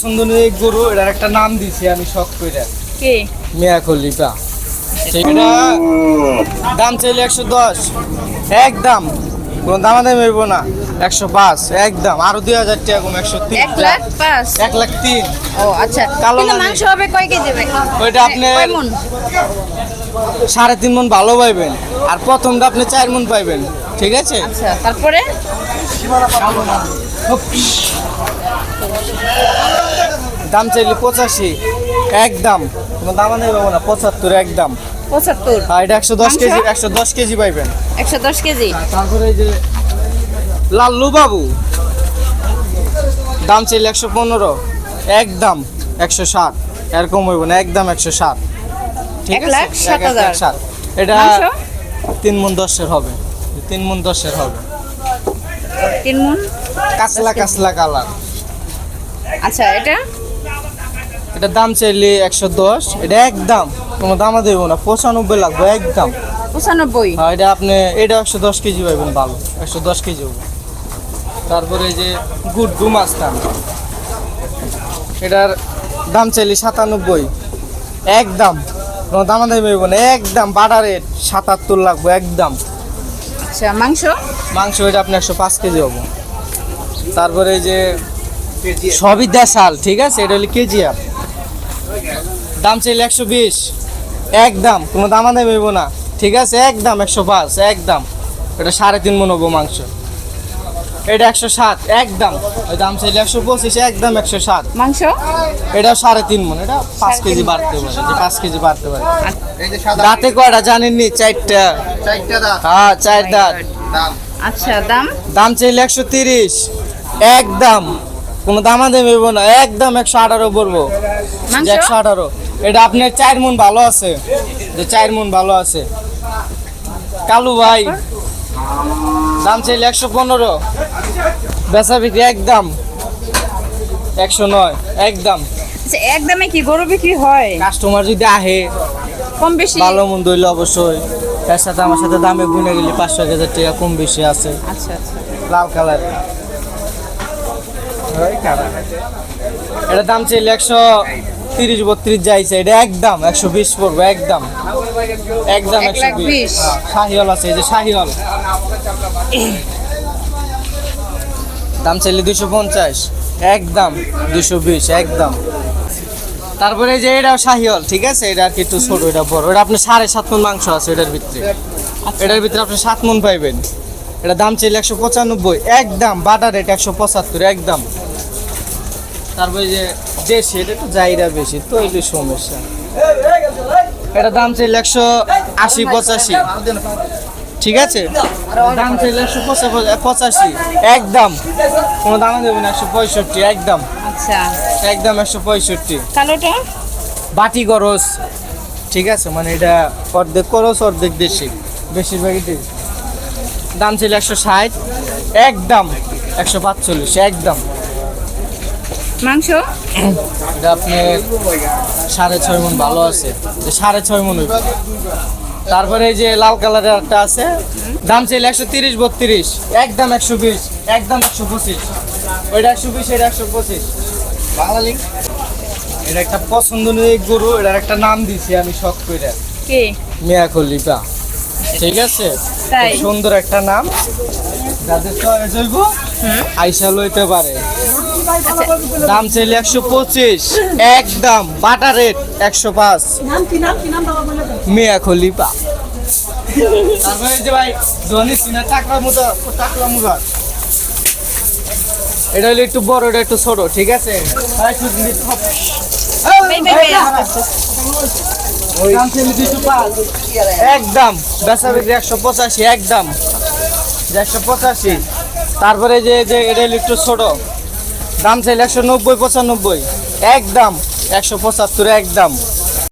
সুন্দরী গরু এটার একটা নাম দিছি আমি শখ করে কে মিয়া খলিফা। সেটা দাম চাইলে 110 একদম, কোনো দামাদামি হইব না। 105 একদম, আরো 2000 টাকা কম 103 1,05,000 103। ও আচ্ছা, কালো কিন্তু মানে- মাংস হবে কয় কেজি ভাই? ওইটা আপনি কয় মণ? 3.5 মণ ভালো পাইবেন, আর প্রথমটা আপনি 4 মণ পাইবেন, ঠিক আছে? আচ্ছা, তারপরে দাম চাইলে 85 একদম, কোনো দামাদামি হইব না। 75 একদম। 75 আর এটা 110 কেজি, মাংস? 110 কেজি পাইবেন। 110 কেজি। তারপরে এই যে লাল্লু বাবু, দাম চাইলে 115 একদম, 160 এরকম হইব না, একদম 160, ঠিক আছে? 1,07,000 160। এটা মাংস 3 মণ 10-এর হবে, 3 মণ 10-এর হবে। 3 মণ। কাসলা কাসলা কালার। আচ্ছা, এটা এটা দাম চাইলে 110, এটা একদম, কোনো দামা দেবো না, 95 লাগবে একদম। 95। হ্যাঁ, এটা আপনি এটা 110 কেজি পাইবেন, ভালো 110 কেজি হবে। তারপরে এই যে গুড্ডু মাস্তান, এটার দাম চাইলে 97 একদম, কোনো দামা দেবো না, একদম বাটা রেট 77 লাগবে একদম। আচ্ছা, মাংস মাংস এটা আপনি 105 কেজি হবে। তারপরে এই যে সবই দেশাল, ঠিক আছে? এটা হলো কেজি আর দাম চাইলে 120 একদম, কোনো দামা দামি হইব না, ঠিক আছে? একদম 105 একদম। এটা 3.5 মণ হবো মাংস। এটা 107 একদম, ওই দাম চাইলে 125 একদম 107। মাংস এটাও 3.5 মণ, এটা 5 কেজি বাড়তে পারে, যে 5 কেজি বাড়তে পারে। দাঁতে কয়টা জানেননি? 4টা। হ্যাঁ, 4 দাঁত। আচ্ছা, দাম দাম চাইলে 130 একদম, কোনো দামা দেবে না, একদম 118 পড়বো। মাংস? 118। এটা আপনার 4 মণ ভালো আছে, যে 4 মণ ভালো আছে। কালু ভাই, দাম চাইলে 115 বেচা বিক্রি একদম 109 একদম। আচ্ছা, একদমে কি গরু বিক্রি হয়? কাস্টমার যদি আহে কম বেশি? ভালো মন্দ হইলে অবশ্যই, তার সাথে আমার সাথে দামে গুনে গেলে 500-1000 টাকা কম বেশি আছে। আচ্ছা আচ্ছা, লাল কালার, এটা দাম চাইলে 130-32 যাইছে, এটা একদম 120 পড়বে একদম, একদম 120। 120। শাহিওয়াল আছে, এই যে শাহিওয়াল, দাম চাইলে 250 একদম, 220 একদম। তারপরে এই যে এটাও শাহিওয়াল, ঠিক আছে? এটা আর কি একটু ছোট, এটা বড়। এটা আপনি 7.5 মণ মাংস আছে এটার ভিতরে, এটার ভিতরে আপনি 7 মণ পাইবেন। এটা দাম চাইলে 195 একদম, বাটা রেট 175 একদম। তারপরে যে দেশি, এটা একটু জায়গা বেশি তো, এগুলি সমস্যা। এটা দাম চাইলে 180-85, ঠিক আছে? দাম চাইলে 185 একদম, কোনো দাম দেবেন 165 একদম, আচ্ছা। একদম 165। কালোটা বাটি গরস, ঠিক আছে? মানে এটা অর্ধেক করস অর্ধেক দেশি, বেশিরভাগই দেশি। দাম ছিল 160 একদম, 145 একদম। মাংস এটা আপনি 6.5 মণ ভালো আছে, যে 6.5 মণ হইবে। তারপরে এই যে লাল কালারের একটা আছে, দাম চাইলে 130-32 একদম, 120 একদম, 125। ওইটা 120, এটা 125। বাঙালি, এটা একটা পছন্দনীয় গরু, এটার একটা নাম দিছি আমি শখ করে কে? মিয়া খলিফা, ঠিক আছে? তাই? খুব সুন্দর একটা নাম, যাদের চয়েস হইব আইসা লইতে পারে। দাম চাইলে 125 একদম, বাটা রেট 105। মিয়া খলিফা। তারপরে এই যে ভাই জনি সিনা টাকলা মুগা, এটা হলো একটু বড়, এটা একটু ছোট, ঠিক আছে? দাম চাইলে 205 একদম, বেচা বিক্রি 185 একদম, 185। তারপরে যে এটা হলো একটু ছোট, দাম চাইলে 190-95 একদম, 175 একদম।